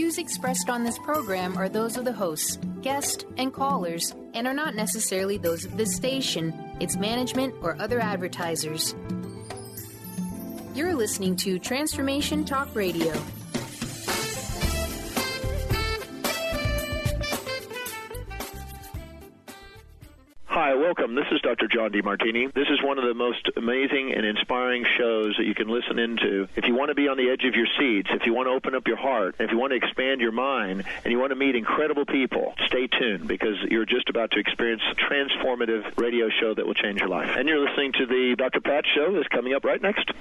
views expressed on this program are those of the hosts, guests, and callers, and are not necessarily those of this station, its management, or other advertisers. You're listening to Transformation Talk Radio. Hi, welcome. This is Dr. John DeMartini. This is one of the most amazing and inspiring shows that you can listen into. If you want to be on the edge of your seats, if you want to open up your heart, if you want to expand your mind, and you want to meet incredible people, stay tuned because you're just about to experience a transformative radio show that will change your life. And you're listening to the Dr. Pat Show that's coming up right next.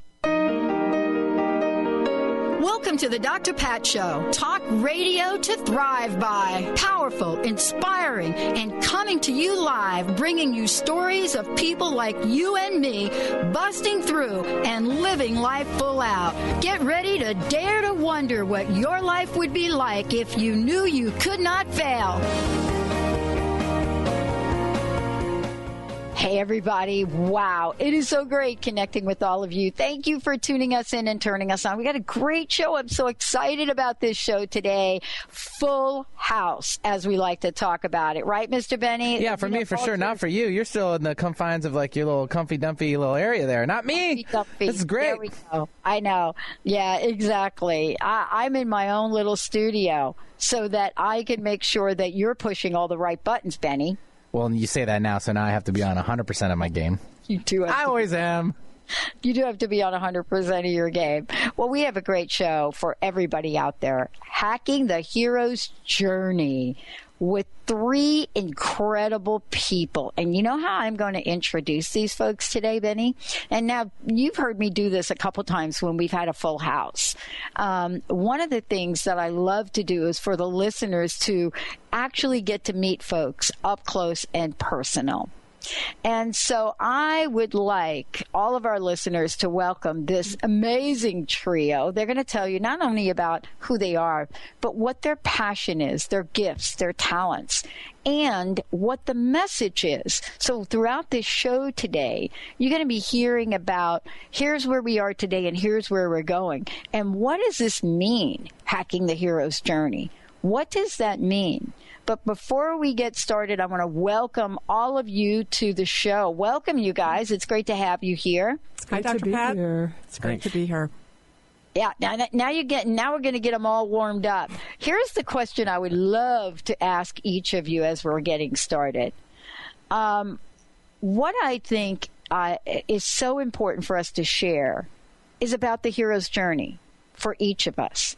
Welcome to the Dr. Pat Show. Talk radio to thrive by. Powerful, inspiring, and coming to you live, bringing you stories of people like you and me busting through and living life full out. Get ready to dare to wonder what your life would be like if you knew you could not fail. Hey, everybody. Wow. It is so great connecting with all of you. Thank you for tuning us in and turning us on. We got a great show. I'm so excited about this show today. Full house, as we like to talk about it. Right, Mr. Benny? Yeah, for me, for sure. Not for you. You're still in the confines of like your little comfy-dumpy little area there. Not me. This is great. There we go. I know. Yeah, exactly. I'm in my own little studio so that I can make sure that you're pushing all the right buttons, Benny. Well, you say that now, so now I have to be on 100% of my game. You do. I always am. You do have to be on 100% of your game. Well, we have a great show for everybody out there. Hacking the Hero's Journey with three incredible people. And you know how I'm going to introduce these folks today, Benny? And now you've heard me do this a couple times when we've had a full house. One of the things that I love to do is for the listeners to actually get to meet folks up close and personal. And so I would like all of our listeners to welcome this amazing trio. They're going to tell you not only about who they are, but what their passion is, their gifts, their talents, and what the message is. So throughout this show today, you're going to be hearing about here's where we are today and here's where we're going. And what does this mean, hacking the hero's journey? What does that mean? But before we get started, I want to welcome all of you to the show. Welcome, you guys. It's great to have you here. It's great to be here. It's great to be here. Yeah, now we're going to get them all warmed up. Here's the question I would love to ask each of you as we're getting started. What I think is so important for us to share is about the hero's journey for each of us.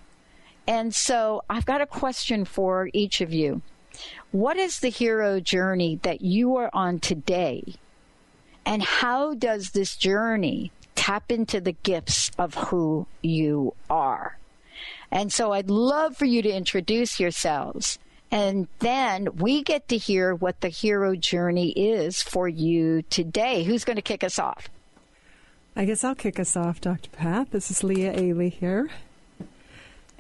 And so I've got a question for each of you. What is the hero journey that you are on today? And how does this journey tap into the gifts of who you are? And so I'd love for you to introduce yourselves. And then we get to hear what the hero journey is for you today. Who's going to kick us off? I guess I'll kick us off, Dr. Pat. This is Leah Ailey here.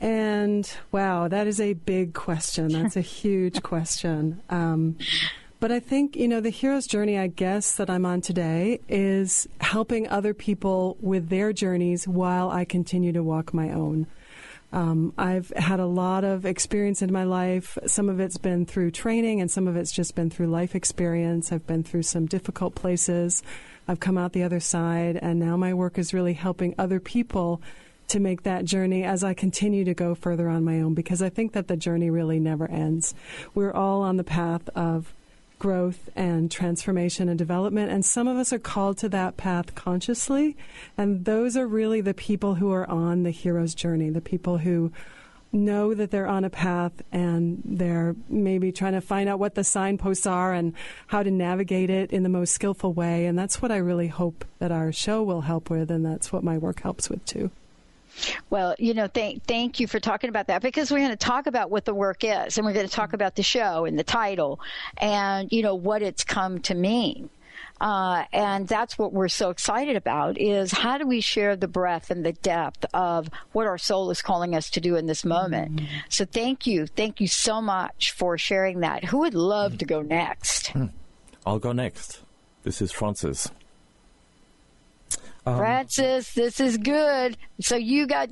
And wow, that is a big question. That's a huge question. But I think, the hero's journey, I guess, that I'm on today is helping other people with their journeys while I continue to walk my own. I've had a lot of experience in my life. Some of it's been through training and some of it's just been through life experience. I've been through some difficult places. I've come out the other side, and now my work is really helping other people to make that journey as I continue to go further on my own, because I think that the journey really never ends. We're all on the path of growth and transformation and development, and some of us are called to that path consciously, and those are really the people who are on the hero's journey, the people who know that they're on a path and they're maybe trying to find out what the signposts are and how to navigate it in the most skillful way, and that's what I really hope that our show will help with, and that's what my work helps with too. Well, thank you for talking about that, because we're going to talk about what the work is, and we're going to talk about the show and the title and, what it's come to mean. And that's what we're so excited about, is how do we share the breadth and the depth of what our soul is calling us to do in this moment. Mm-hmm. So thank you so much for sharing that. Who would love to go next? I'll go next. This is Francis. Francis, this is good. So you got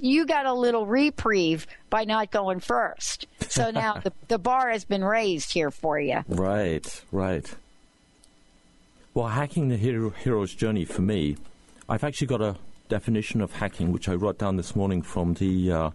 a little reprieve by not going first. So now the bar has been raised here for you. Right. Well, hacking the hero's journey for me, I've actually got a definition of hacking, which I wrote down this morning from the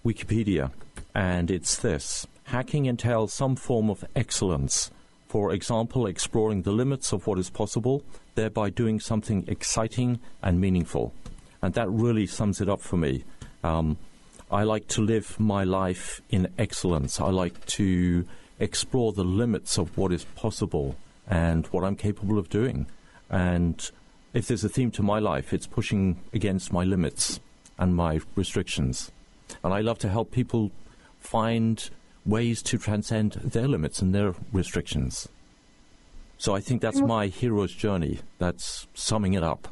Wikipedia, and it's this. Hacking entails some form of excellence. For example, exploring the limits of what is possible, thereby doing something exciting and meaningful. And that really sums it up for me. I like to live my life in excellence. I like to explore the limits of what is possible and what I'm capable of doing. And if there's a theme to my life, it's pushing against my limits and my restrictions. And I love to help people find ways to transcend their limits and their restrictions. So I think that's my hero's journey. That's summing it up.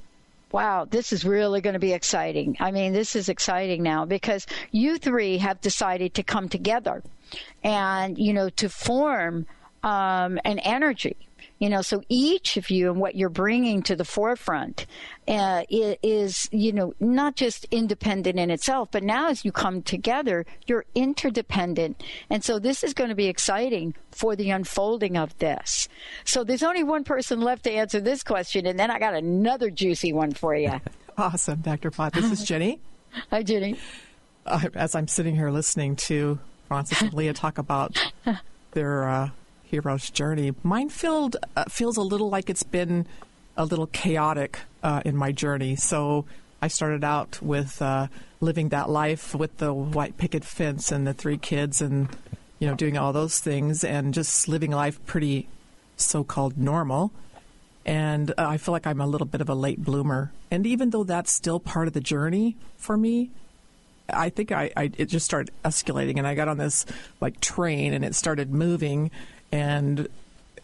Wow, this is really going to be exciting. I mean, this is exciting now because you three have decided to come together and, to form an energy. So each of you and what you're bringing to the forefront is, not just independent in itself, but now as you come together, you're interdependent. And so this is going to be exciting for the unfolding of this. So there's only one person left to answer this question, and then I got another juicy one for you. Awesome, Dr. Pot. This is Ginny. Hi, Ginny. As I'm sitting here listening to Francis and Leah talk about their hero's journey, mine feels a little like it's been a little chaotic in my journey. So I started out with living that life with the white picket fence and the 3 kids and, doing all those things and just living life pretty so-called normal. And I feel like I'm a little bit of a late bloomer. And even though that's still part of the journey for me, I think it just started escalating, and I got on this train and it started moving. And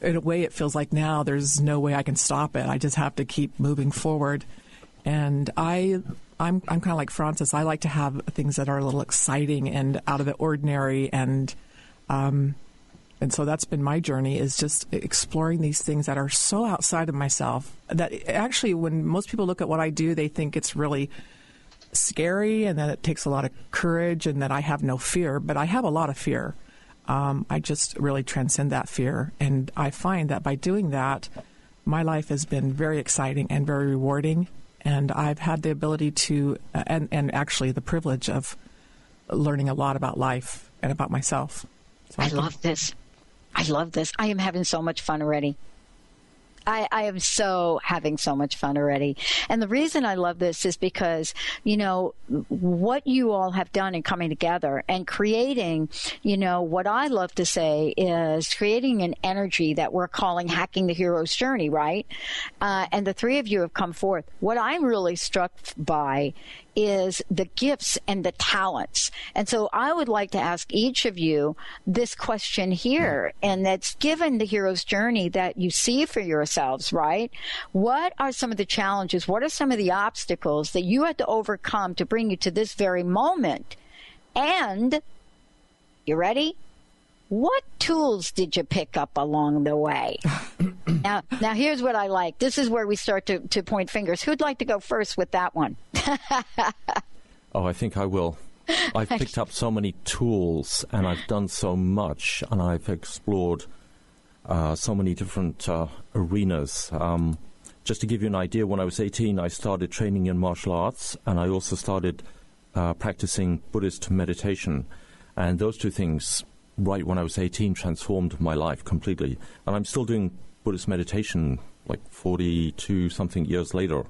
in a way, it feels like now there's no way I can stop it. I just have to keep moving forward. And I'm kind of like Francis. I like to have things that are a little exciting and out of the ordinary. And so that's been my journey, is just exploring these things that are so outside of myself that actually when most people look at what I do, they think it's really scary and that it takes a lot of courage and that I have no fear. But I have a lot of fear. I just really transcend that fear. And I find that by doing that, my life has been very exciting and very rewarding. And I've had the ability to, and actually the privilege of learning a lot about life and about myself. So I love this. I am having so much fun already. I am so having so much fun already. And the reason I love this is because, what you all have done in coming together and creating, what I love to say is creating an energy that we're calling hacking the hero's journey, right? And the 3 of you have come forth. What I'm really struck by is the gifts and the talents. And so I would like to ask each of you this question here, and that's given the hero's journey that you see for yourselves, right? What are some of the challenges? What are some of the obstacles that you had to overcome to bring you to this very moment? And, you ready? What tools did you pick up along the way? Now here's what I like. This is where we start to point fingers. Who'd like to go first with that one? Oh, I think I will. I've picked up so many tools, and I've done so much, and I've explored so many different arenas. Just to give you an idea, when I was 18, I started training in martial arts, and I also started practicing Buddhist meditation. And those 2 things, right when I was 18, transformed my life completely. And I'm still doing Buddhist meditation 42-something years later.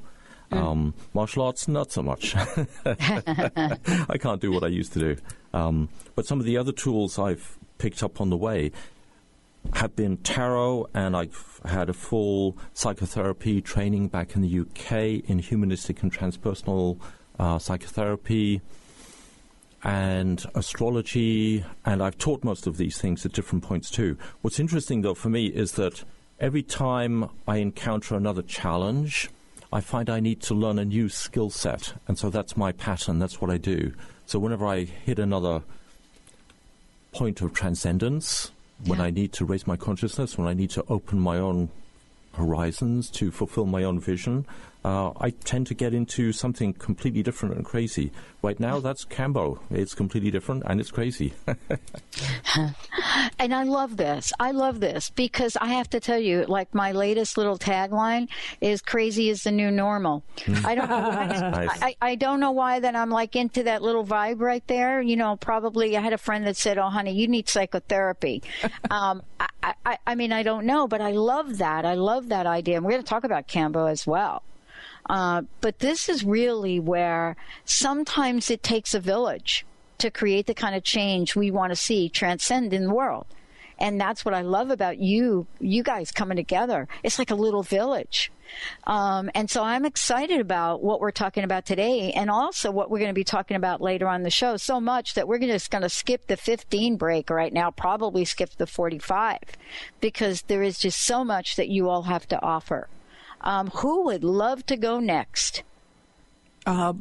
Martial arts, not so much. I can't do what I used to do. But some of the other tools I've picked up on the way have been tarot, and I've had a full psychotherapy training back in the UK in humanistic and transpersonal psychotherapy and astrology, and I've taught most of these things at different points too. What's interesting, though, for me is that every time I encounter another challenge, I find I need to learn a new skill set, and so that's my pattern. That's what I do. So whenever I hit another point of transcendence, when I need to raise my consciousness, when I need to open my own horizons to fulfill my own vision, I tend to get into something completely different and crazy. Right now, that's Cambo. It's completely different and it's crazy. And I love this. I love this because I have to tell you, like my latest little tagline is "Crazy is the new normal." I don't know why. Nice. I don't know why that I'm like into that little vibe right there. You know, probably I had a friend that said, "Oh, honey, you need psychotherapy." I mean, I don't know, but I love that. I love that idea. And we're going to talk about Cambo as well. But this is really where sometimes it takes a village to create the kind of change we want to see transcend in the world. And that's what I love about you guys coming together. It's like a little village. And so I'm excited about what we're talking about today and also what we're going to be talking about later on the show, so much that we're just going to skip the 15 break right now, probably skip the 45, because there is just so much that you all have to offer. Who would love to go next?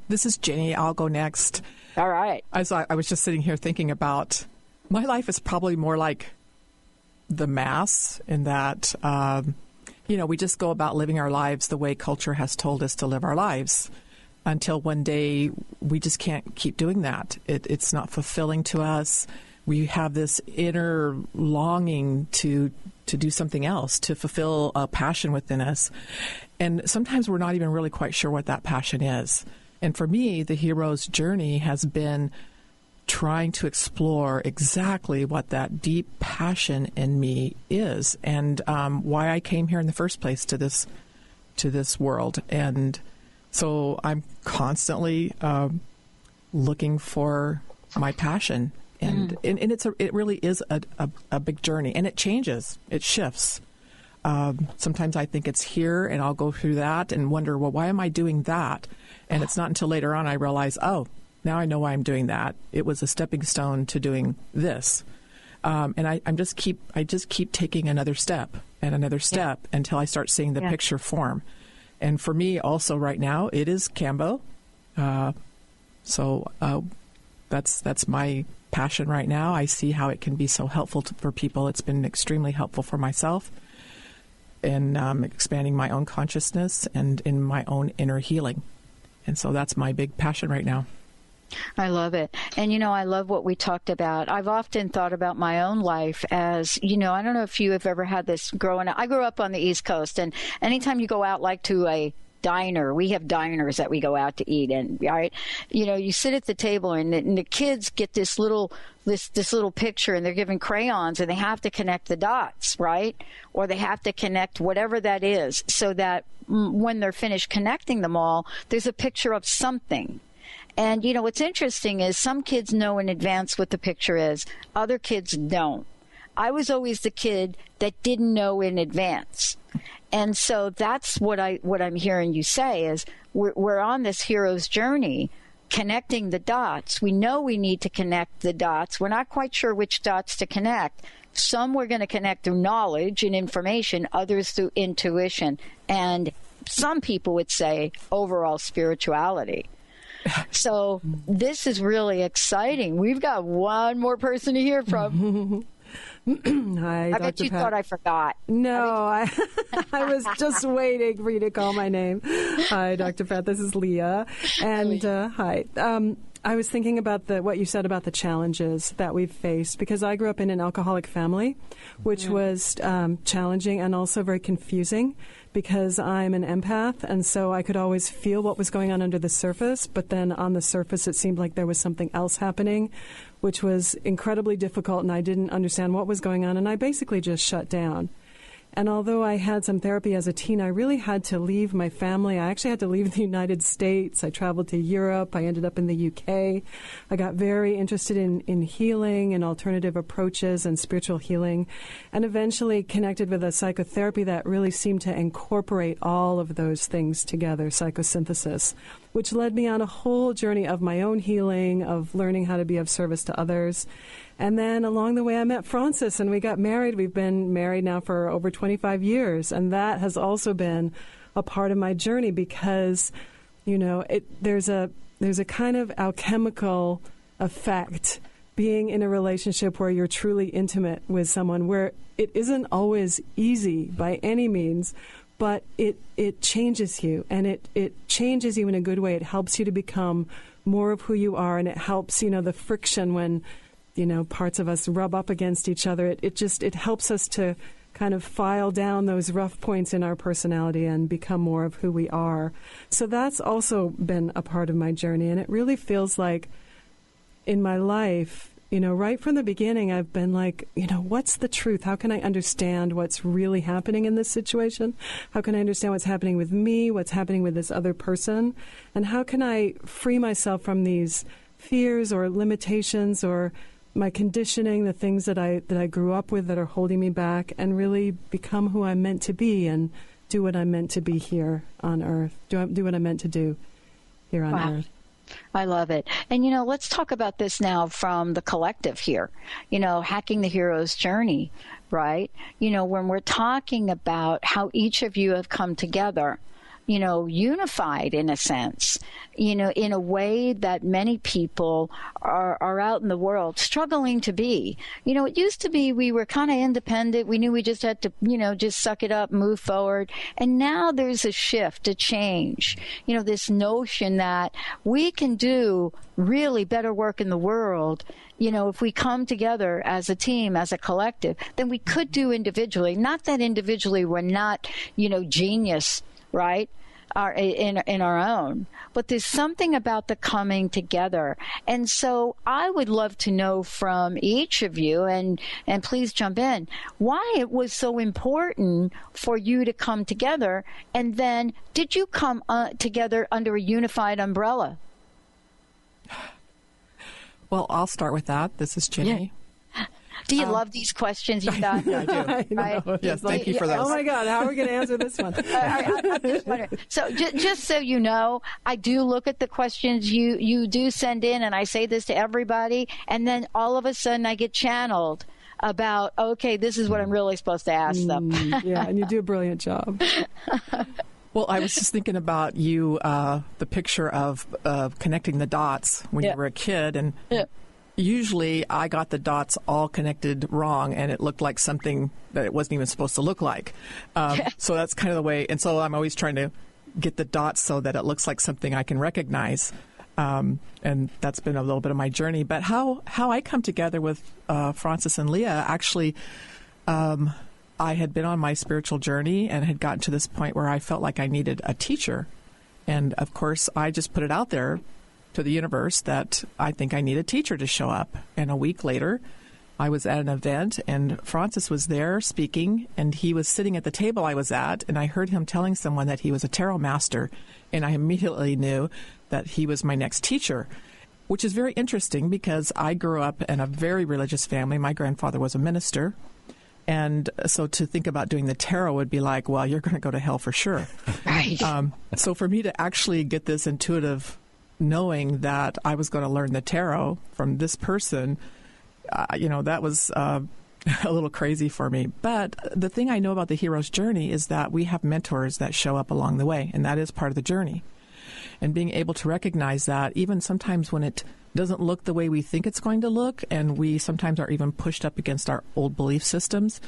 This is Ginny. I'll go next. All right. As I was just sitting here thinking about my life is probably more like the mass in that, we just go about living our lives the way culture has told us to live our lives until one day we just can't keep doing that. It's not fulfilling to us. We have this inner longing to do something else, to fulfill a passion within us. And sometimes we're not even really quite sure what that passion is. And for me, the hero's journey has been trying to explore exactly what that deep passion in me is and why I came here in the first place to this world. And so I'm constantly looking for my passion. And it really is a big journey, and it changes, it shifts. Sometimes I think it's here, and I'll go through that and wonder, well, why am I doing that? And it's not until later on I realize, oh, now I know why I'm doing that. It was a stepping stone to doing this, and I just keep taking another step and another step until I start seeing the picture form. And for me, also right now, it is Cambo. So that's my passion right now. I see how it can be so helpful for people. It's been extremely helpful for myself in expanding my own consciousness and in my own inner healing. And so that's my big passion right now. I love it. And, I love what we talked about. I've often thought about my own life as, I don't know if you have ever had this growing up. I grew up on the East Coast, and anytime you go out like to a diner, we have diners that we go out to eat in, right? You sit at the table and the kids get this little picture, and they're given crayons, and they have to connect the dots, right? Or they have to connect whatever that is, so that when they're finished connecting them all, there's a picture of something. And what's interesting is some kids know in advance what the picture is, other kids don't. I was always the kid that didn't know in advance. And so that's what I'm hearing you say is we're on this hero's journey, connecting the dots. We know we need to connect the dots. We're not quite sure which dots to connect. Some we're going to connect through knowledge and information, others through intuition, and some people would say overall spirituality. So this is really exciting. We've got one more person to hear from. Hi, I bet you thought I forgot. No, I was just waiting for you to call my name. Hi, Dr. Pat. This is Leah. And hi. I was thinking about what you said about the challenges that we've faced, because I grew up in an alcoholic family, which was challenging and also very confusing, because I'm an empath, and so I could always feel what was going on under the surface, but then on the surface it seemed like there was something else happening, which was incredibly difficult, and I didn't understand what was going on, and I basically just shut down. And although I had some therapy as a teen, I really had to leave my family. I actually had to leave the United States. I traveled to Europe. I ended up in the UK. I got very interested in healing and alternative approaches and spiritual healing, and eventually connected with a psychotherapy that really seemed to incorporate all of those things together, psychosynthesis, which led me on a whole journey of my own healing, of learning how to be of service to others. And then along the way, I met Francis, and we got married. We've been married now for over 25 years, and that has also been a part of my journey because, there's a kind of alchemical effect being in a relationship where you're truly intimate with someone, where it isn't always easy by any means, but it changes you, and it changes you in a good way. It helps you to become more of who you are, and it helps, the friction when, parts of us rub up against each other. It helps us to kind of file down those rough points in our personality and become more of who we are. So that's also been a part of my journey, and it really feels like in my life, right from the beginning, I've been like, what's the truth? How can I understand what's really happening in this situation? How can I understand what's happening with me, what's happening with this other person? And how can I free myself from these fears or limitations or my conditioning, the things that I grew up with that are holding me back, and really become who I'm meant to be and do what I'm meant to be here on earth, do what I'm meant to do here on earth. I love it. And, let's talk about this now from the collective here, hacking the hero's journey, right? When we're talking about how each of you have come together, unified in a sense, in a way that many people are out in the world struggling to be. It used to be we were kind of independent. We knew we just had to, just suck it up, move forward. And now there's a shift, a change, this notion that we can do really better work in the world, if we come together as a team, as a collective, than we could do individually. Not that individually we're not, genius, right? In our own, but there's something about the coming together. And so I would love to know from each of you, and please jump in, why it was so important for you to come together, and then did you come together under a unified umbrella? Well, I'll start with that. This is Ginny. Yeah. Do you love these questions you got? Yeah, I do. Right? Yes, thank you for those. Oh, my God. How are we going to answer this one? I'm just wondering. So just so you know, I do look at the questions you do send in, and I say this to everybody, and then all of a sudden I get channeled about, okay, this is what I'm really supposed to ask them. Yeah, and you do a brilliant job. Well, I was just thinking about you, the picture of connecting the dots when you were a kid, and usually I got the dots all connected wrong, and it looked like something that it wasn't even supposed to look like. So that's kind of the way. And so I'm always trying to get the dots so that it looks like something I can recognize. And that's been a little bit of my journey. But how I come together with Francis and Leah, actually, I had been on my spiritual journey and had gotten to this point where I felt like I needed a teacher. And, of course, I just put it out there to the universe that I think I need a teacher to show up. And a week later, I was at an event, and Francis was there speaking, and he was sitting at the table I was at, and I heard him telling someone that he was a tarot master, and I immediately knew that he was my next teacher, which is very interesting because I grew up in a very religious family. My grandfather was a minister. And so to think about doing the tarot would be like, well, you're going to go to hell for sure. Right. So for me to actually get this intuitive knowing that I was going to learn the tarot from this person, that was a little crazy for me. But the thing I know about the hero's journey is that we have mentors that show up along the way, and that is part of the journey. And being able to recognize that even sometimes when it doesn't look the way we think it's going to look, and we sometimes are even pushed up against our old belief systems,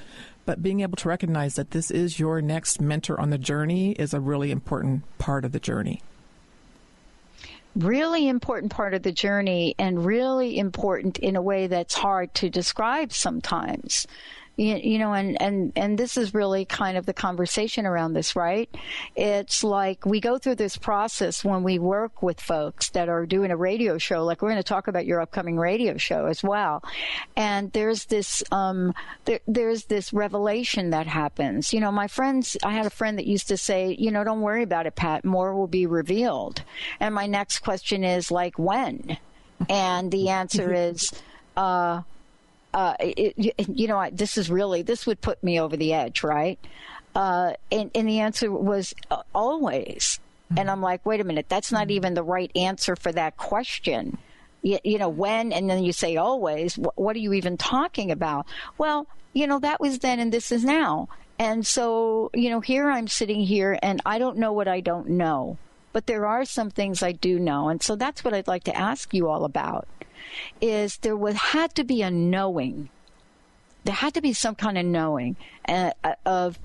but being able to recognize that this is your next mentor on the journey is a really important part of the journey. Really important part of the journey, and really important in a way that's hard to describe sometimes. And this is really kind of the conversation around this, right? It's like we go through this process when we work with folks that are doing a radio show, like we're going to talk about your upcoming radio show as well. And there's this, there's this revelation that happens. My friends, I had a friend that used to say, don't worry about it, Pat, more will be revealed. And my next question is like, when? And the answer is, this would put me over the edge, right? And the answer was always. And I'm like, wait a minute, that's not even the right answer for that question. When, and then you say always, what are you even talking about? Well, that was then and this is now. And so, here I'm sitting here and I don't know what I don't know, but there are some things I do know. And so that's what I'd like to ask you all about. Is there had to be a knowing. There had to be some kind of knowing of,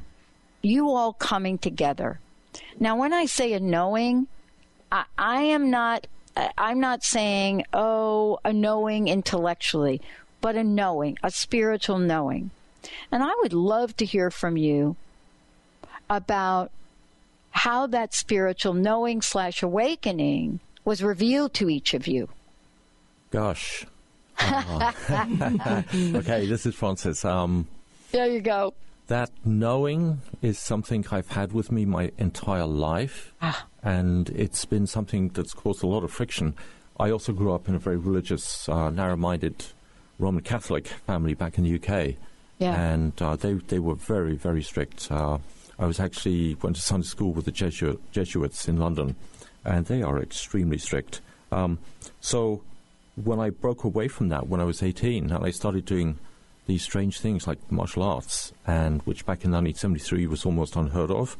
you all coming together. Now, when I say a knowing, I'm not saying, a knowing intellectually, but a knowing, a spiritual knowing. And I would love to hear from you about how that spiritual knowing / awakening was revealed to each of you. Gosh. Okay, this is Francis. There you go. That knowing is something I've had with me my entire life, and it's been something that's caused a lot of friction. I also grew up in a very religious, narrow-minded Roman Catholic family back in the UK, and they were very, very strict. I went to Sunday school with the Jesuits in London, and they are extremely strict. So when I broke away from that when I was 18, and I started doing these strange things like martial arts, and which back in 1973 was almost unheard of,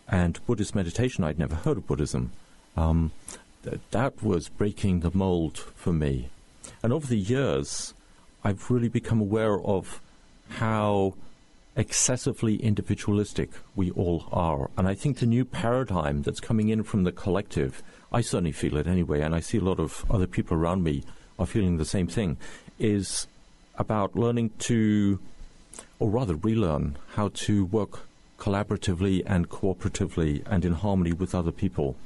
and Buddhist meditation, I'd never heard of Buddhism. That was breaking the mold for me. And over the years, I've really become aware of how excessively individualistic we all are. And I think the new paradigm that's coming in from the collective, I certainly feel it anyway, and I see a lot of other people around me are feeling the same thing, is about learning to, or rather relearn, how to work collaboratively and cooperatively and in harmony with other people.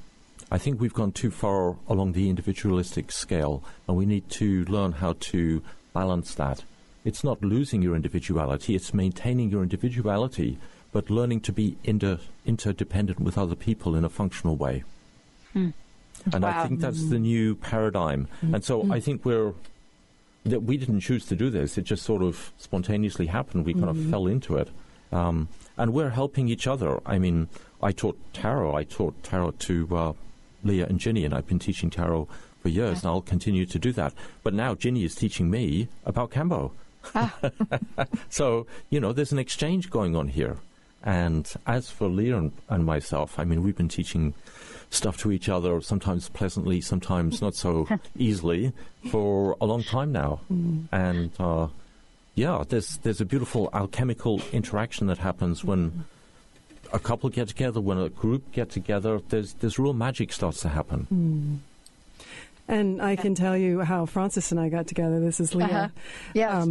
I think we've gone too far along the individualistic scale, and we need to learn how to balance that. It's not losing your individuality, it's maintaining your individuality, but learning to be interdependent with other people in a functional way. And I think that's the new paradigm. And so I think that we didn't choose to do this. It just sort of spontaneously happened. We kind of fell into it. And we're helping each other. I mean, I taught tarot. To Leah and Ginny, and I've been teaching tarot for years, and I'll continue to do that. But now Ginny is teaching me about Kambo. So, there's an exchange going on here. And as for Leah and myself, I mean, we've been teaching stuff to each other, sometimes pleasantly, sometimes not so easily, for a long time now. And there's a beautiful alchemical interaction that happens when a couple get together, when a group get together. There's real magic starts to happen. And I can tell you how Francis and I got together. This is Leah. Yes.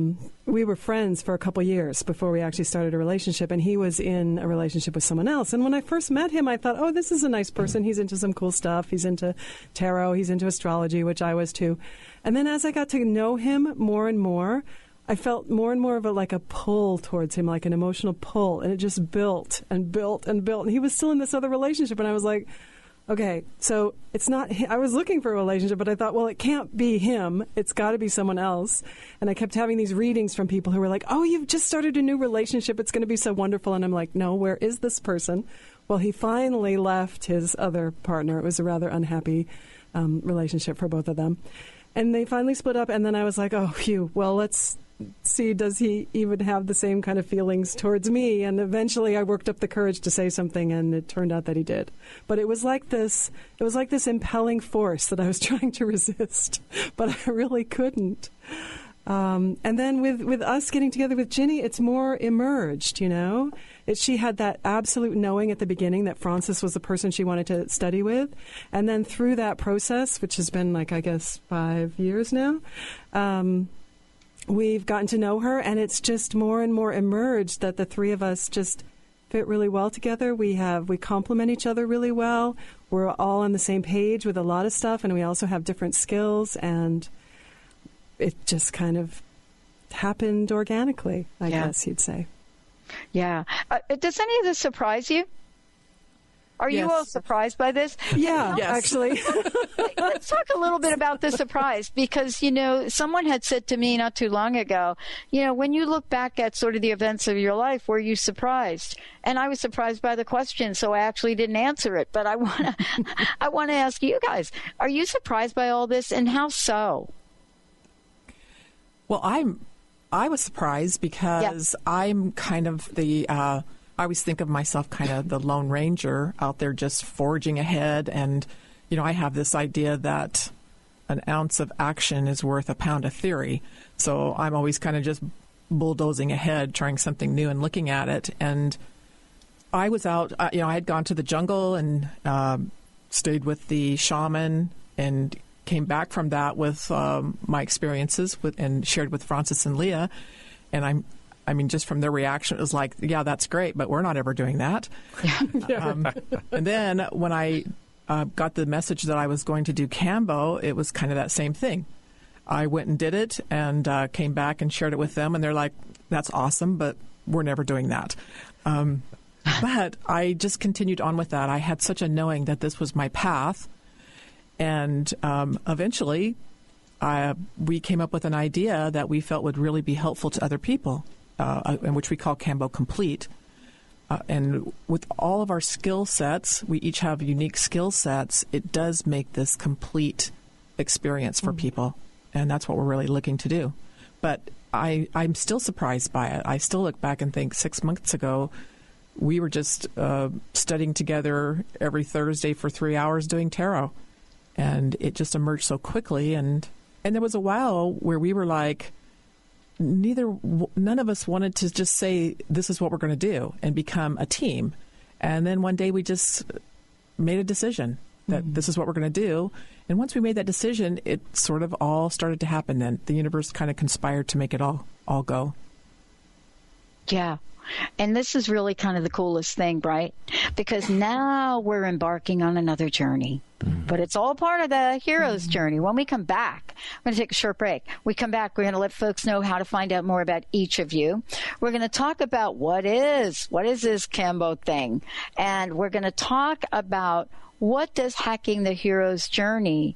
We were friends for a couple years before we actually started a relationship, and he was in a relationship with someone else. And when I first met him, I thought, this is a nice person. He's into some cool stuff. He's into tarot. He's into astrology, which I was too. And then as I got to know him more and more, I felt more and more of a pull towards him, like an emotional pull. And it just built and built and built. And he was still in this other relationship, and I was like, okay, so it's not. I was looking for a relationship, but I thought, well, it can't be him. It's got to be someone else. And I kept having these readings from people who were like, "Oh, you've just started a new relationship. It's going to be so wonderful." And I'm like, "No, where is this person?" Well, he finally left his other partner. It was a rather unhappy relationship for both of them, and they finally split up. And then I was like, "Oh, phew. Well, let's see, does he even have the same kind of feelings towards me?" And eventually I worked up the courage to say something, and it turned out that he did. But it was like this impelling force that I was trying to resist, but I really couldn't. And then with us getting together with Ginny, it's more emerged, She had that absolute knowing at the beginning that Francis was the person she wanted to study with. And then through that process, which has been 5 years now, we've gotten to know her, and it's just more and more emerged that the three of us just fit really well together. We complement each other really well. We're all on the same page with a lot of stuff, and we also have different skills, and it just kind of happened organically, I guess you'd say. Yeah. Does any of this surprise you? Are you all surprised by this? Yeah, actually. Let's talk a little bit about the surprise, because, someone had said to me not too long ago, when you look back at sort of the events of your life, were you surprised? And I was surprised by the question, so I actually didn't answer it. But I want to ask you guys, are you surprised by all this, and how so? Well, I was surprised because I'm kind of I always think of myself kind of the Lone Ranger out there just forging ahead. And, I have this idea that an ounce of action is worth a pound of theory. So I'm always kind of just bulldozing ahead, trying something new and looking at it. And I was out, I had gone to the jungle and stayed with the shaman and came back from that with my experiences and shared with Francis and Leah. And I mean, just from their reaction, it was like, yeah, that's great, but we're not ever doing that. And then when I got the message that I was going to do Cambo, it was kind of that same thing. I went and did it and came back and shared it with them. And they're like, that's awesome, but we're never doing that. But I just continued on with that. I had such a knowing that this was my path. And eventually, we came up with an idea that we felt would really be helpful to other people, and which we call Cambo Complete. And with all of our skill sets, we each have unique skill sets. It does make this complete experience for people. And that's what we're really looking to do. But I'm still surprised by it. I still look back and think 6 months ago, we were just studying together every Thursday for 3 hours doing tarot. And it just emerged so quickly. And there was a while where we were like, none of us wanted to just say, this is what we're going to do and become a team. And then one day we just made a decision that this is what we're going to do. And once we made that decision, it sort of all started to happen then. The universe kind of conspired to make it all go. Yeah. And this is really kind of the coolest thing, right? Because now we're embarking on another journey. But it's all part of the hero's journey. When we come back, I'm going to take a short break. We come back, we're going to let folks know how to find out more about each of you. We're going to talk about what is this Cambo thing? And we're going to talk about what does Hacking the Hero's Journey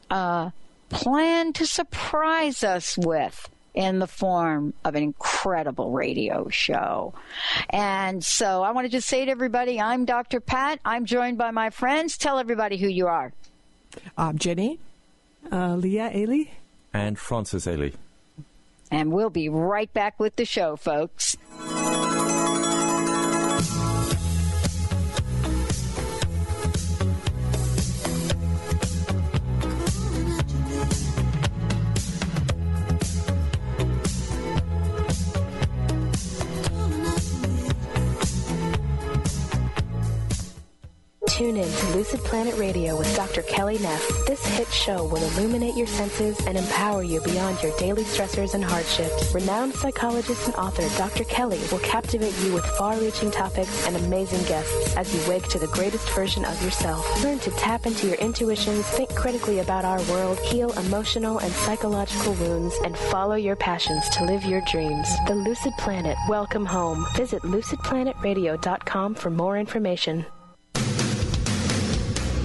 plan to surprise us with in the form of an incredible radio show. And so I want to just say to everybody, I'm Dr. Pat. I'm joined by my friends. Tell everybody who you are. Ginny. Leah Ailey. And Francis Ailey. And we'll be right back with the show, folks. Tune in to Lucid Planet Radio with Dr. Kelly Neff. This hit show will illuminate your senses and empower you beyond your daily stressors and hardships. Renowned psychologist and author Dr. Kelly will captivate you with far-reaching topics and amazing guests as you wake to the greatest version of yourself. Learn to tap into your intuitions, think critically about our world, heal emotional and psychological wounds, and follow your passions to live your dreams. The Lucid Planet. Welcome home. Visit lucidplanetradio.com for more information.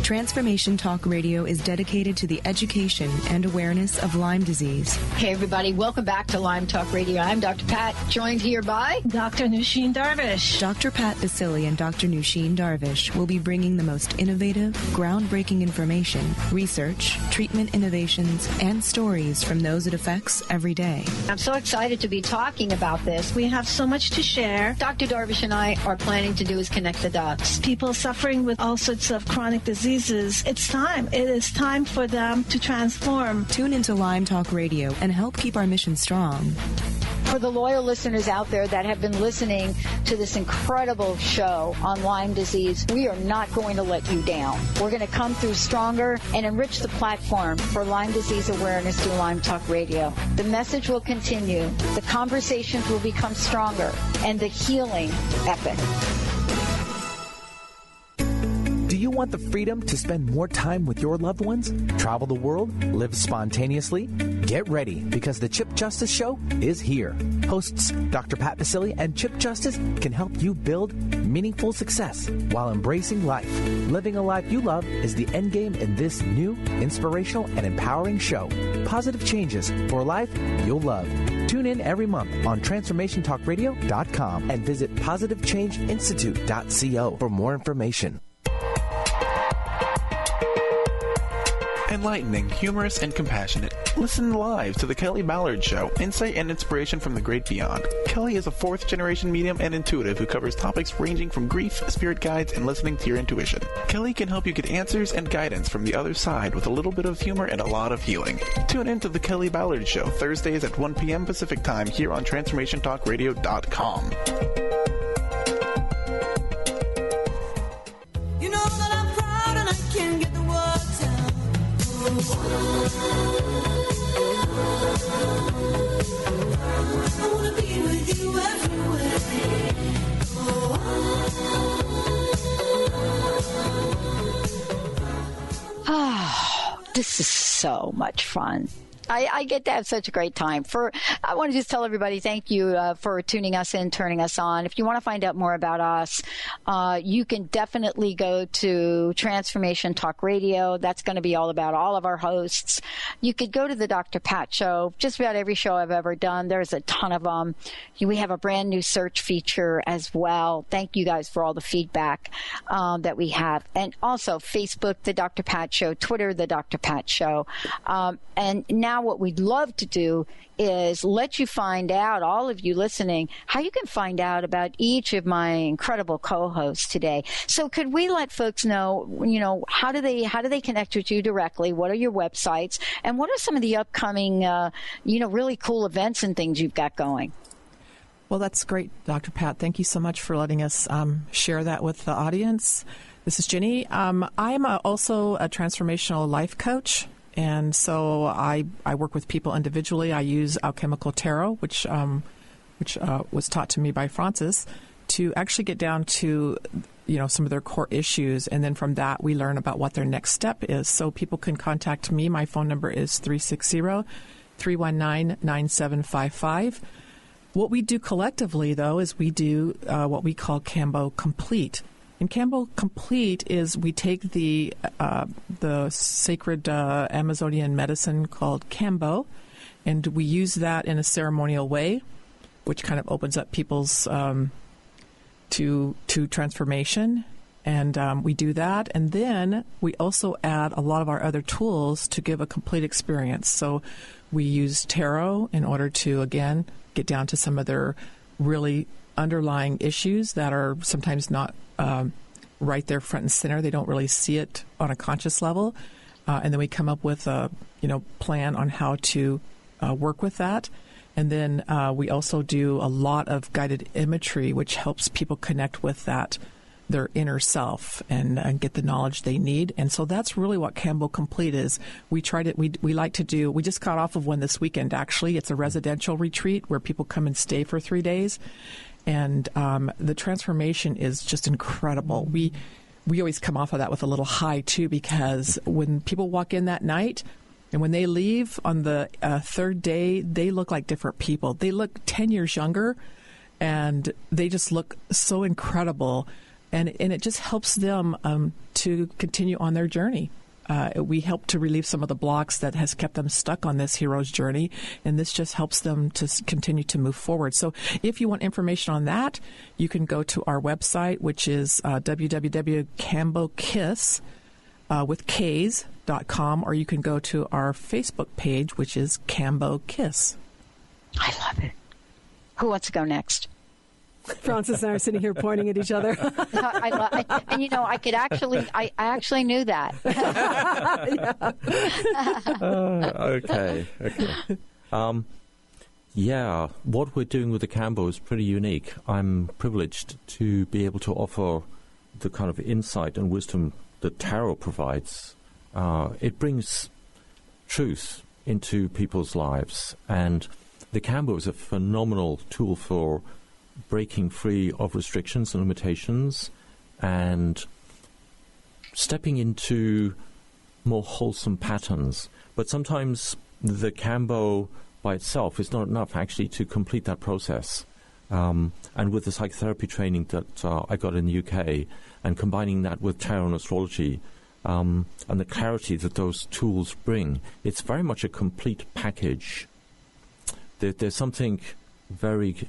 Transformation Talk Radio is dedicated to the education and awareness of Lyme disease. Hey, everybody. Welcome back to Lyme Talk Radio. I'm Dr. Pat, joined here by Dr. Nusheen Darvish. Dr. Pat Basili and Dr. Nusheen Darvish will be bringing the most innovative, groundbreaking information, research, treatment innovations, and stories from those it affects every day. I'm so excited to be talking about this. We have so much to share. Dr. Darvish and I are planning to do is connect the dots. People suffering with all sorts of chronic diseases. It's time. It is time for them to transform. Tune into Lyme Talk Radio and help keep our mission strong. For the loyal listeners out there that have been listening to this incredible show on Lyme disease, we are not going to let you down. We're going to come through stronger and enrich the platform for Lyme disease awareness through Lyme Talk Radio. The message will continue, the conversations will become stronger, and the healing epic. Do you want the freedom to spend more time with your loved ones? Travel the world? Live spontaneously? Get ready, because the Chip Justice Show is here. Hosts Dr. Pat Basili and Chip Justice can help you build meaningful success while embracing life. Living a life you love is the end game in this new, inspirational, and empowering show. Positive changes for a life you'll love. Tune in every month on TransformationTalkRadio.com and visit PositiveChangeInstitute.co for more information. Enlightening, humorous, and compassionate. Listen live to The Kelly Ballard Show, insight and inspiration from the great beyond. Kelly is a fourth-generation medium and intuitive who covers topics ranging from grief, spirit guides, and listening to your intuition. Kelly can help you get answers and guidance from the other side with a little bit of humor and a lot of healing. Tune in to The Kelly Ballard Show, Thursdays at 1 p.m. Pacific Time here on TransformationTalkRadio.com. This is so much fun. I get to have such a great time. I want to just tell everybody thank you for tuning us in, turning us on. If you want to find out more about us, you can definitely go to Transformation Talk Radio. That's going to be all about all of our hosts. You could go to the Dr. Pat Show, just about every show I've ever done. There's a ton of them. We have a brand new search feature as well. Thank you guys for all the feedback that we have. And also Facebook, the Dr. Pat Show, Twitter, the Dr. Pat Show. And now what we'd love to do is let you find out, all of you listening, how you can find out about each of my incredible co-hosts today. So could we let folks know, how do they connect with you directly? What are your websites? And what are some of the upcoming, really cool events and things you've got going? Well, that's great, Dr. Pat. Thank you so much for letting us share that with the audience. This is Ginny. I'm also a transformational life coach. And so I work with people individually. I use alchemical tarot, which was taught to me by Francis, to actually get down to some of their core issues, and then from that we learn about what their next step is. So people can contact me. My phone number is 360-319-9755. What we do collectively, though, is we do what we call Kambo Complete. And Kambo Complete is we take the sacred Amazonian medicine called Kambo, and we use that in a ceremonial way, which kind of opens up people's to transformation. And we do that, and then we also add a lot of our other tools to give a complete experience. So we use tarot in order to, again, get down to some of their really underlying issues that are sometimes not right there front and center. They don't really see it on a conscious level. And then we come up with a plan on how to work with that. And then we also do a lot of guided imagery, which helps people connect with their inner self and get the knowledge they need. And so that's really what Kambo Complete is. We like to do, we just got off of one this weekend, actually. It's a residential retreat where people come and stay for 3 days. And the transformation is just incredible. We always come off of that with a little high, too, because when people walk in that night and when they leave on the third day, they look like different people. They look 10 years younger, and they just look so incredible. And it just helps them to continue on their journey. We help to relieve some of the blocks that has kept them stuck on this hero's journey, and this just helps them to continue to move forward. So if you want information on that, you can go to our website, which is www.kambokiss.com, or you can go to our Facebook page, which is Kambo Kiss. I love it. Who wants to go next? Francis and I are sitting here pointing at each other. I actually knew that. Okay. What we're doing with the Kambo is pretty unique. I'm privileged to be able to offer the kind of insight and wisdom that tarot provides. It brings truth into people's lives, and the Kambo is a phenomenal tool for breaking free of restrictions and limitations and stepping into more wholesome patterns. But sometimes the Kambo by itself is not enough actually to complete that process. And with the psychotherapy training that I got in the UK, and combining that with tarot and astrology, and the clarity that those tools bring, it's very much a complete package. There's something very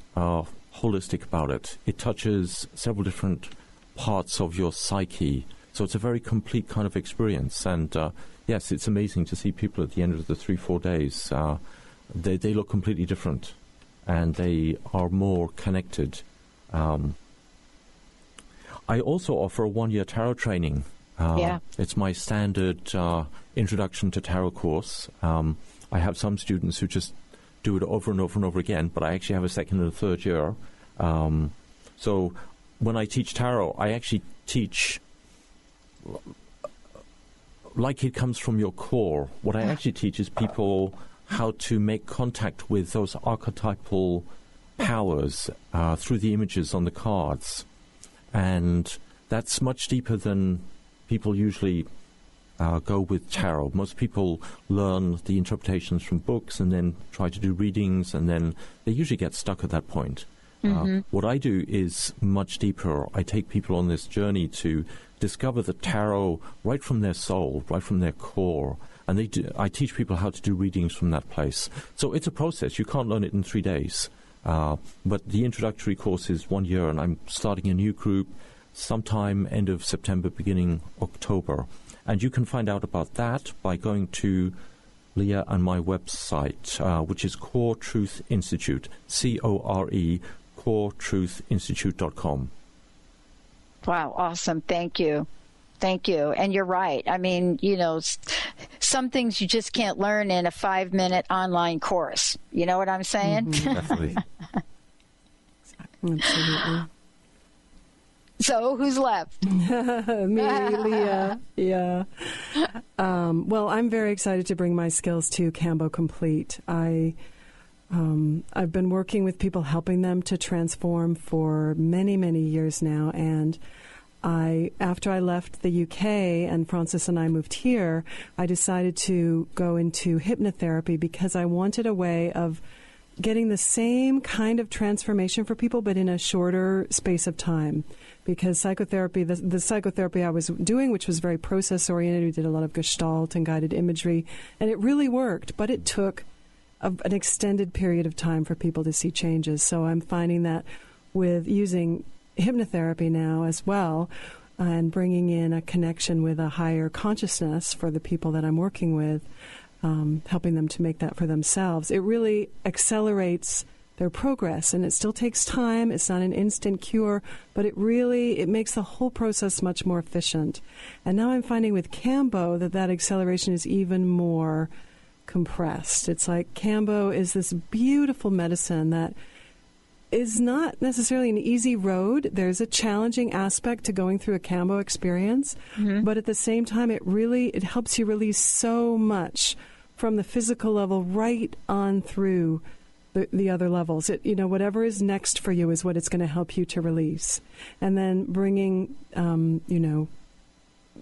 holistic about it. It touches several different parts of your psyche, so it's a very complete kind of experience. And yes, it's amazing to see people at the end of the 3-4 days. They look completely different, and they are more connected. I also offer a 1-year tarot training. It's my standard introduction to tarot course. I have some students who just do it over and over and over again, but I actually have a second and a third year. So when I teach tarot, I actually teach like it comes from your core. What I actually teach is people how to make contact with those archetypal powers through the images on the cards. And that's much deeper than people usually go with tarot. Most people learn the interpretations from books and then try to do readings, and then they usually get stuck at that point. What I do is much deeper. I take people on this journey to discover the tarot right from their soul, right from their core, and I teach people how to do readings from that place. So it's a process. You can't learn it in 3 days. But the introductory course is 1 year, and I'm starting a new group sometime end of September, beginning October. And you can find out about that by going to Leah and my website, which is Core Truth Institute, CORE, CoreTruthInstitute.com. Wow, awesome. Thank you. Thank you. And you're right. I mean, some things you just can't learn in a 5-minute online course. You know what I'm saying? Definitely. Absolutely. So who's left? Me, Leah. Yeah. Well, I'm very excited to bring my skills to Cambo Complete. I've been working with people, helping them to transform for many, many years now. And after I left the UK and Francis and I moved here, I decided to go into hypnotherapy because I wanted a way of getting the same kind of transformation for people, but in a shorter space of time. Because psychotherapy, the psychotherapy I was doing, which was very process-oriented, we did a lot of Gestalt and guided imagery, and it really worked, but it took an extended period of time for people to see changes. So I'm finding that with using hypnotherapy now as well, and bringing in a connection with a higher consciousness for the people that I'm working with, helping them to make that for themselves, it really accelerates their progress. And it still takes time. It's not an instant cure, but it makes the whole process much more efficient. And now I'm finding with Cambo that acceleration is even more compressed. It's like Cambo is this beautiful medicine that is not necessarily an easy road. There's a challenging aspect to going through a Cambo experience, but at the same time, it helps you release so much from the physical level right on through the other levels. Whatever is next for you is what it's going to help you to release. And then bringing,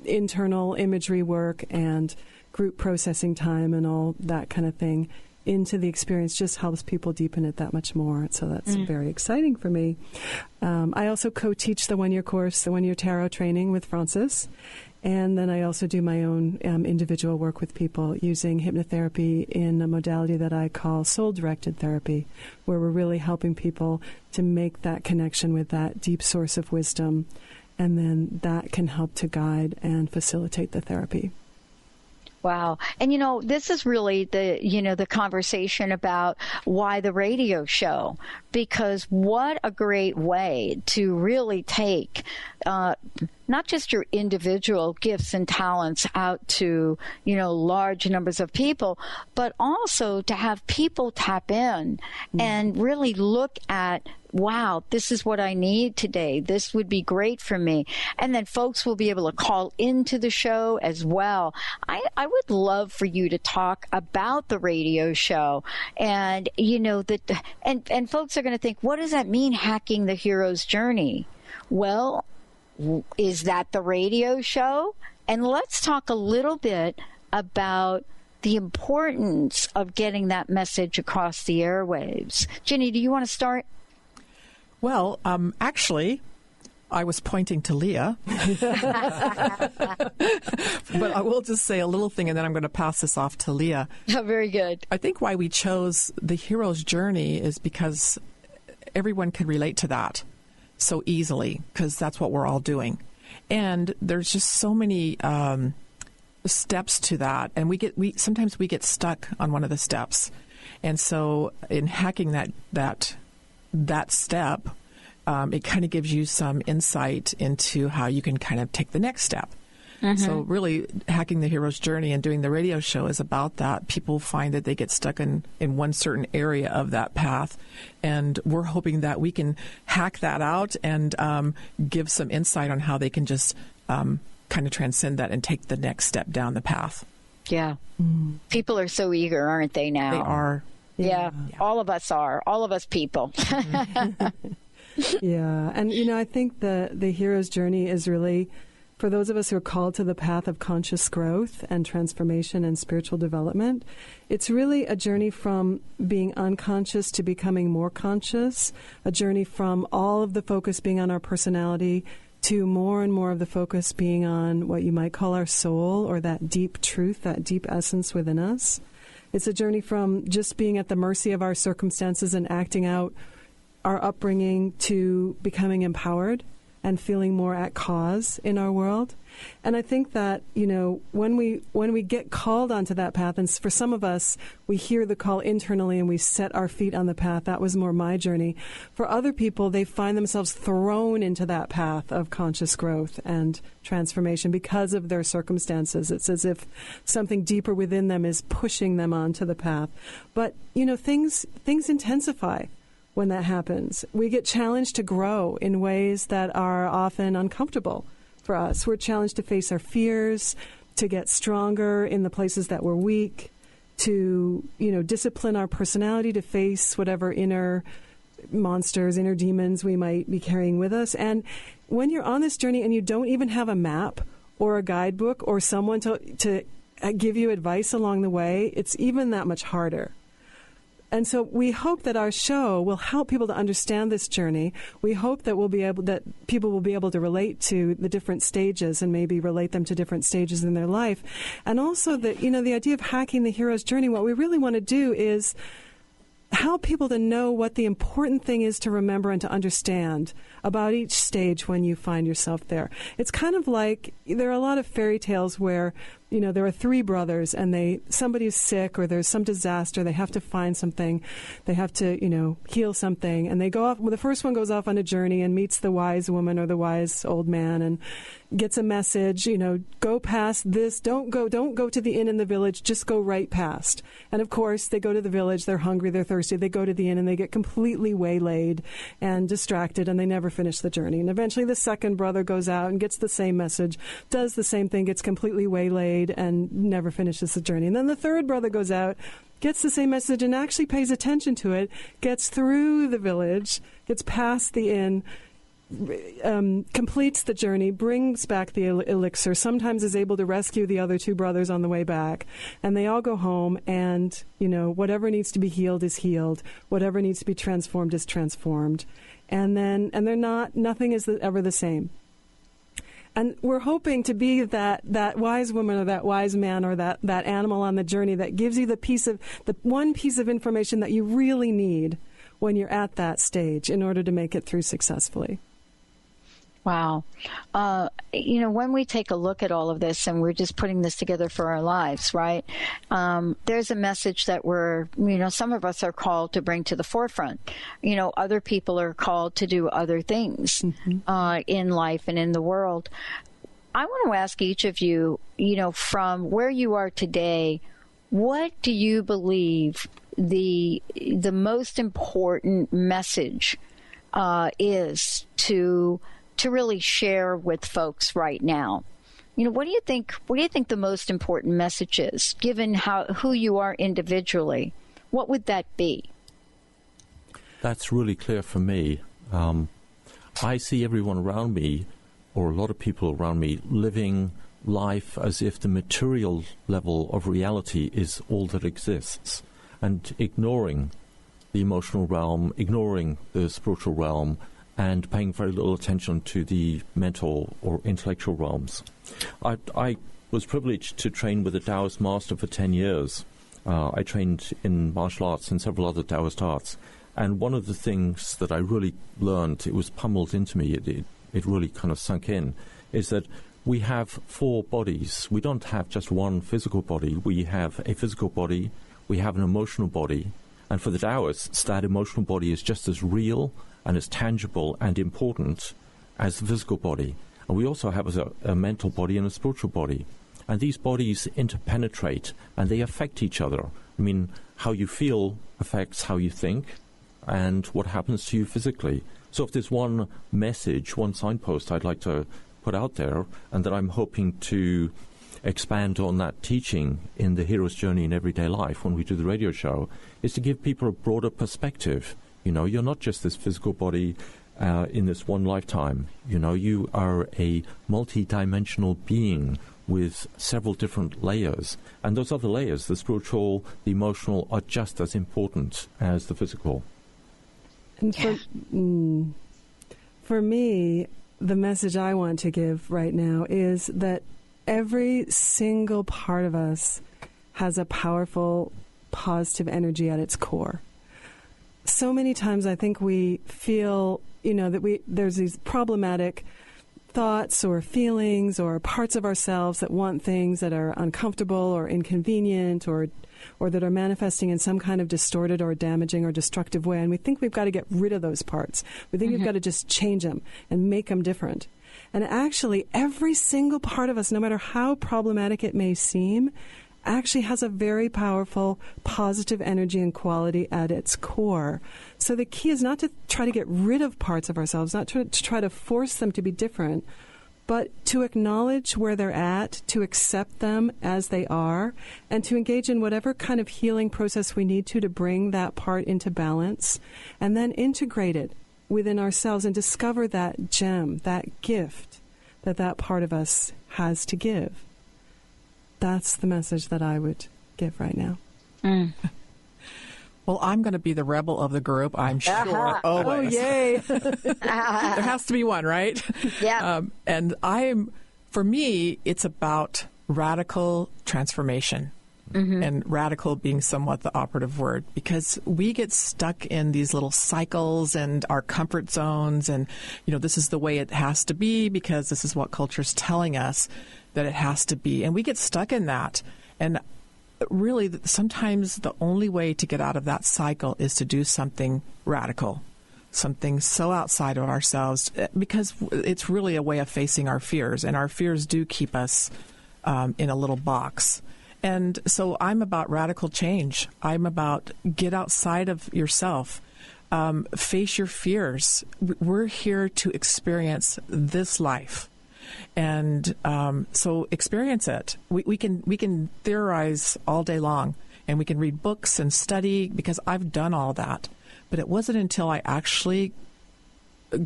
internal imagery work and group processing time and all that kind of thing into the experience just helps people deepen it that much more. So that's very exciting for me. I also co-teach the 1-year course, the 1-year tarot training with Francis. And then I also do my own individual work with people using hypnotherapy in a modality that I call soul-directed therapy, where we're really helping people to make that connection with that deep source of wisdom. And then that can help to guide and facilitate the therapy. Wow. And, this is really the conversation about why the radio show, because what a great way to really take not just your individual gifts and talents out to, large numbers of people, but also to have people tap in and really look at, wow, this is what I need today. This would be great for me. And then folks will be able to call into the show as well. I would love for you to talk about the radio show. And, and folks are going to think, what does that mean, hacking the hero's journey? Well, is that the radio show? And let's talk a little bit about the importance of getting that message across the airwaves. Ginny, do you want to start? Well, actually, I was pointing to Leah. But I will just say a little thing, and then I'm going to pass this off to Leah. Oh, very good. I think why we chose the hero's journey is because everyone can relate to that so easily, because that's what we're all doing. And there's just so many steps to that, and sometimes we get stuck on one of the steps. And so in hacking that step, it kind of gives you some insight into how you can kind of take the next step. So really, hacking the hero's journey and doing the radio show is about that. People find that they get stuck in one certain area of that path, and we're hoping that we can hack that out and give some insight on how they can just kind of transcend that and take the next step down the path. Yeah. People are so eager, aren't they now? They are. Yeah. All of us are. All of us people. Yeah. And, I think the hero's journey is really for those of us who are called to the path of conscious growth and transformation and spiritual development, it's really a journey from being unconscious to becoming more conscious, a journey from all of the focus being on our personality to more and more of the focus being on what you might call our soul, or that deep truth, that deep essence within us. It's a journey from just being at the mercy of our circumstances and acting out our upbringing to becoming empowered and feeling more at cause in our world. And I think that, when we get called onto that path, and for some of us, we hear the call internally and we set our feet on the path. That was more my journey. For other people, they find themselves thrown into that path of conscious growth and transformation because of their circumstances. It's as if something deeper within them is pushing them onto the path. But, things intensify when that happens. We get challenged to grow in ways that are often uncomfortable for us. We're challenged to face our fears, to get stronger in the places that we're weak, to, discipline our personality to face whatever inner monsters, inner demons we might be carrying with us. And when you're on this journey and you don't even have a map or a guidebook or someone to give you advice along the way, it's even that much harder. And so we hope that our show will help people to understand this journey. We hope that people will be able to relate to the different stages and maybe relate them to different stages in their life. And also that, the idea of hacking the hero's journey, what we really want to do is help people to know what the important thing is to remember and to understand about each stage when you find yourself there. It's kind of like there are a lot of fairy tales where there are three brothers and somebody's sick or there's some disaster. They have to find something. They have to, heal something. And they go off. Well, the first one goes off on a journey and meets the wise woman or the wise old man and gets a message, go past this. Don't go to the inn in the village. Just go right past. And of course, they go to the village. They're hungry. They're thirsty. They go to the inn and they get completely waylaid and distracted and they never finish the journey. And eventually the second brother goes out and gets the same message, does the same thing, gets completely waylaid and never finishes the journey. And then the third brother goes out, gets the same message and actually pays attention to it, gets through the village, gets past the inn, completes the journey, brings back the elixir, sometimes is able to rescue the other two brothers on the way back, and they all go home and, whatever needs to be healed is healed, whatever needs to be transformed is transformed, and nothing is ever the same. And we're hoping to be that wise woman or that wise man or that animal on the journey that gives you the one piece of information that you really need when you're at that stage in order to make it through successfully. Wow. When we take a look at all of this and we're just putting this together for our lives, right? There's a message that some of us are called to bring to the forefront. Other people are called to do other things in life and in the world. I want to ask each of you, from where you are today, what do you believe the most important message is to really share with folks right now? What do you think the most important message is, given who you are individually? What would that be? That's really clear for me. I see everyone around me, or a lot of people around me, living life as if the material level of reality is all that exists, and ignoring the emotional realm, ignoring the spiritual realm, and paying very little attention to the mental or intellectual realms. I was privileged to train with a Taoist master for 10 years. I trained in martial arts and several other Taoist arts. And one of the things that I really learned, it was pummeled into me, it really kind of sunk in, is that we have 4 bodies. We don't have just one physical body. We have a physical body, we have an emotional body, and for the Taoists, that emotional body is just as real and as tangible and important as the physical body. And we also have a mental body and a spiritual body. And these bodies interpenetrate and they affect each other. I mean, how you feel affects how you think and what happens to you physically. So if there's one message, one signpost I'd like to put out there, and that I'm hoping to expand on that teaching in the hero's journey in everyday life when we do the radio show, is to give people a broader perspective. You're not just this physical body, in this one lifetime. You know, you are a multi-dimensional being with several different layers. And those other layers, the spiritual, the emotional, are just as important as the physical. And for me, the message I want to give right now is that every single part of us has a powerful, positive energy at its core. So many times I think we feel, that there's these problematic thoughts or feelings or parts of ourselves that want things that are uncomfortable or inconvenient or that are manifesting in some kind of distorted or damaging or destructive way. And we think we've got to get rid of those parts. We think we've got to just change them and make them different. And actually, every single part of us, no matter how problematic it may seem, actually has a very powerful positive energy and quality at its core. So the key is not to try to get rid of parts of ourselves, not to try to force them to be different, but to acknowledge where they're at, to accept them as they are, and to engage in whatever kind of healing process we need to bring that part into balance, and then integrate it within ourselves and discover that gem, that gift that part of us has to give. That's the message that I would give right now. Well, I'm going to be the rebel of the group, I'm sure. Always. Oh, yay. There has to be one, right? Yeah. And for me, it's about radical transformation. And radical being somewhat the operative word, because we get stuck in these little cycles and our comfort zones. And, this is the way it has to be because this is what culture's telling us that it has to be. And we get stuck in that. And really, sometimes the only way to get out of that cycle is to do something radical, something so outside of ourselves, because it's really a way of facing our fears. And our fears do keep us in a little box. And so I'm about radical change. I'm about get outside of yourself. Face your fears. We're here to experience this life. And so experience it. We can theorize all day long, and we can read books and study, because I've done all that. But it wasn't until I actually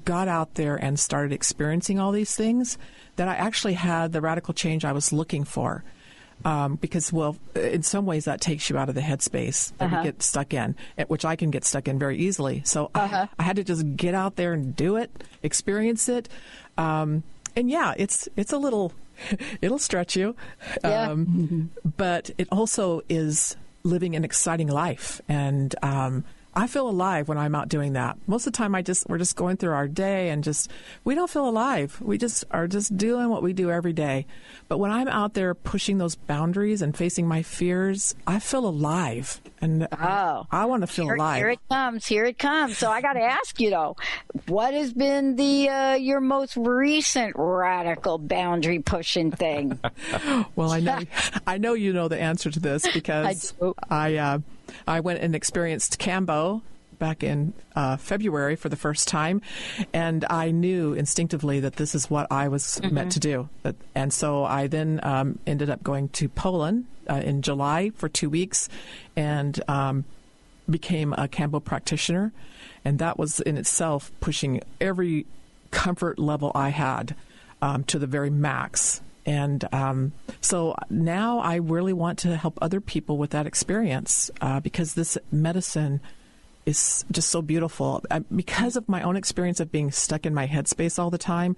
got out there and started experiencing all these things that I actually had the radical change I was looking for. Because, in some ways that takes you out of the headspace that you get stuck in, which I can get stuck in very easily. So I had to just get out there and do it, experience it. And yeah, it's a little, it'll stretch you. Yeah. But it also is living an exciting life. And I feel alive when I'm out doing that. Most of the time we're just going through our day and we don't feel alive. We just are just doing what we do every day. But when I'm out there pushing those boundaries and facing my fears, I feel alive. And I want to feel alive. Here it comes. So I got to ask you though, what has been your most recent radical boundary pushing thing? Well, I know you know the answer to this because I went and experienced Cambo back in February for the first time, and I knew instinctively that this is what I was meant to do. And so I then ended up going to Poland in July for 2 weeks and became a Cambo practitioner. And that was in itself pushing every comfort level I had to the very max. And so now I really want to help other people with that experience because this medicine is just so beautiful. Because of my own experience of being stuck in my headspace all the time,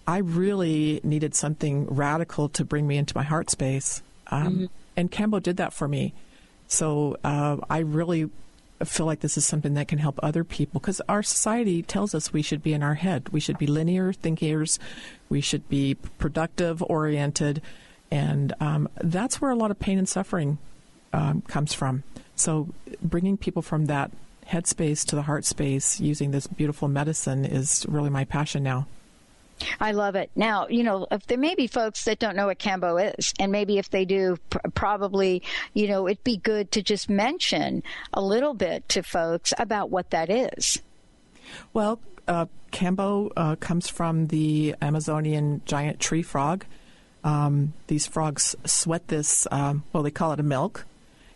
I really needed something radical to bring me into my heart space. And Cambo did that for me. So I really feel like this is something that can help other people, because our society tells us we should be in our head. We should be linear thinkers. We should be productive oriented. And that's where a lot of pain and suffering comes from. So bringing people from that headspace to the heart space using this beautiful medicine is really my passion now. I love it. Now, if there may be folks that don't know what Cambo is, and maybe if they do, probably, it'd be good to just mention a little bit to folks about what that is. Well, Cambo comes from the Amazonian giant tree frog. These frogs sweat this, they call it a milk,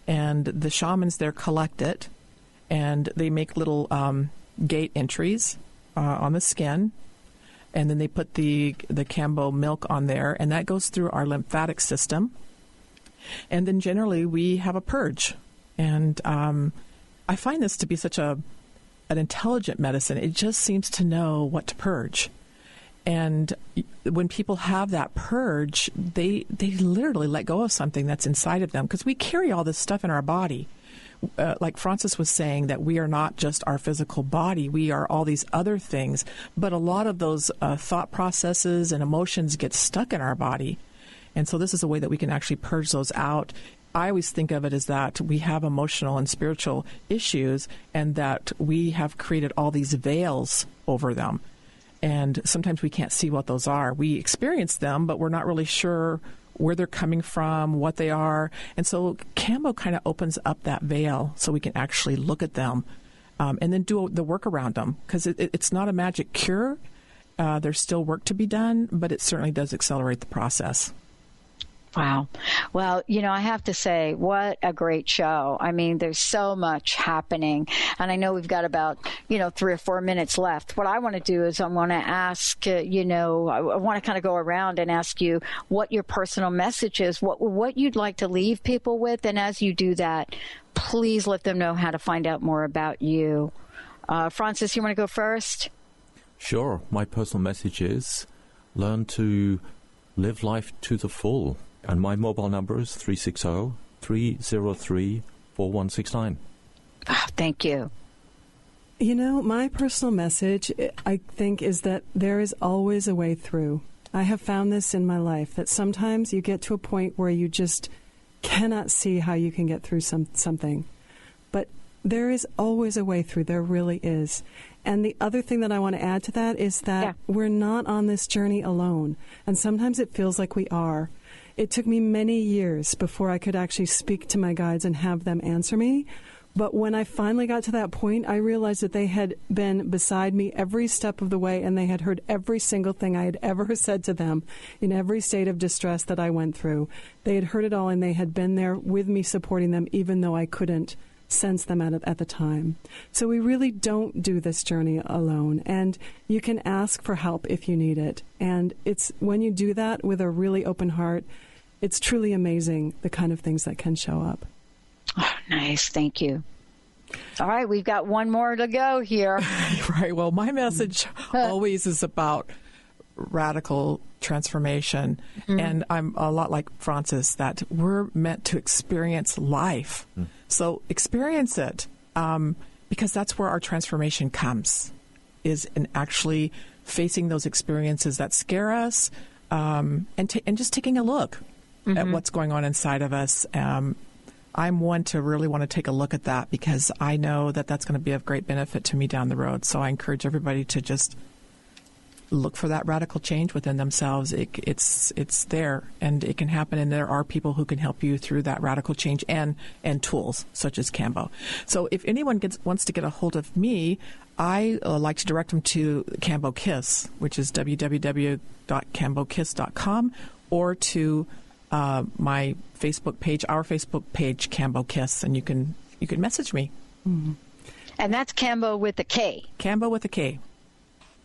and the shamans there collect it, and they make little gate entries on the skin, and then they put the Cambo milk on there, and that goes through our lymphatic system. And then generally we have a purge. And I find this to be such an intelligent medicine. It just seems to know what to purge. And when people have that purge, they literally let go of something that's inside of them, because we carry all this stuff in our body. Like Francis was saying, that we are not just our physical body, we are all these other things. But a lot of those thought processes and emotions get stuck in our body. And so this is a way that we can actually purge those out. I always think of it as that we have emotional and spiritual issues, and that we have created all these veils over them. And sometimes we can't see what those are. We experience them, but we're not really sure where they're coming from, what they are. And so Cambo kind of opens up that veil so we can actually look at them and then do the work around them. Because it's not a magic cure. There's still work to be done, but it certainly does accelerate the process. Wow. Well, I have to say, what a great show. I mean, there's so much happening. And I know we've got about, 3 or 4 minutes left. What I want to do is I want to ask, I want to kind of go around and ask you what your personal message is, what you'd like to leave people with. And as you do that, please let them know how to find out more about you. Francis, you want to go first? Sure. My personal message is learn to live life to the full. And my mobile number is 360-303-4169. Oh, thank you. My personal message, I think, is that there is always a way through. I have found this in my life, that sometimes you get to a point where you just cannot see how you can get through something. But there is always a way through. There really is. And the other thing that I want to add to that is that we're not on this journey alone. And sometimes it feels like we are. It took me many years before I could actually speak to my guides and have them answer me. But when I finally got to that point, I realized that they had been beside me every step of the way, and they had heard every single thing I had ever said to them in every state of distress that I went through. They had heard it all, and they had been there with me supporting them, even though I couldn't sense them at the time. So we really don't do this journey alone, and you can ask for help if you need it. And it's when you do that with a really open heart, it's truly amazing the kind of things that can show up. Oh, nice. Thank you. All right, we've got one more to go here. Right. Well, my message always is about radical transformation. Mm-hmm. And I'm a lot like Francis, that we're meant to experience life. Mm. So experience it, because that's where our transformation comes, is in actually facing those experiences that scare us, and just taking a look at what's going on inside of us. I'm one to really want to take a look at that, because I know that that's going to be of great benefit to me down the road. So I encourage everybody to just look for that radical change within themselves. It's there, and it can happen, and there are people who can help you through that radical change, and tools such as Cambo. So if anyone wants to get a hold of me, I like to direct them to Cambo Kiss, which is www.cambokiss.com, or to my Facebook page, our Facebook page, Cambo Kiss, and you can message me. Mm-hmm. And that's Cambo with a K. Cambo with a K.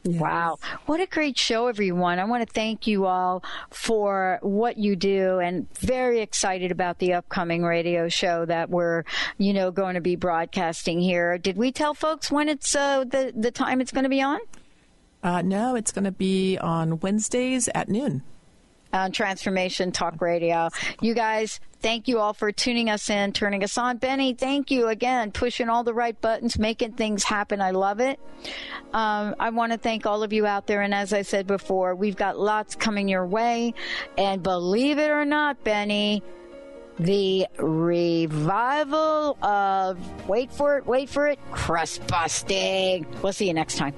Yes. Wow. What a great show, everyone. I want to thank you all for what you do, and very excited about the upcoming radio show that we're, going to be broadcasting here. Did we tell folks when it's the time it's going to be on? No, it's going to be on Wednesdays at noon. On Transformation Talk Radio. You guys, thank you all for tuning us in, turning us on. Benny, thank you again, pushing all the right buttons, making things happen. I love it. I want to thank all of you out there. And as I said before, we've got lots coming your way. And believe it or not, Benny, the revival of, wait for it, crust busting. We'll see you next time.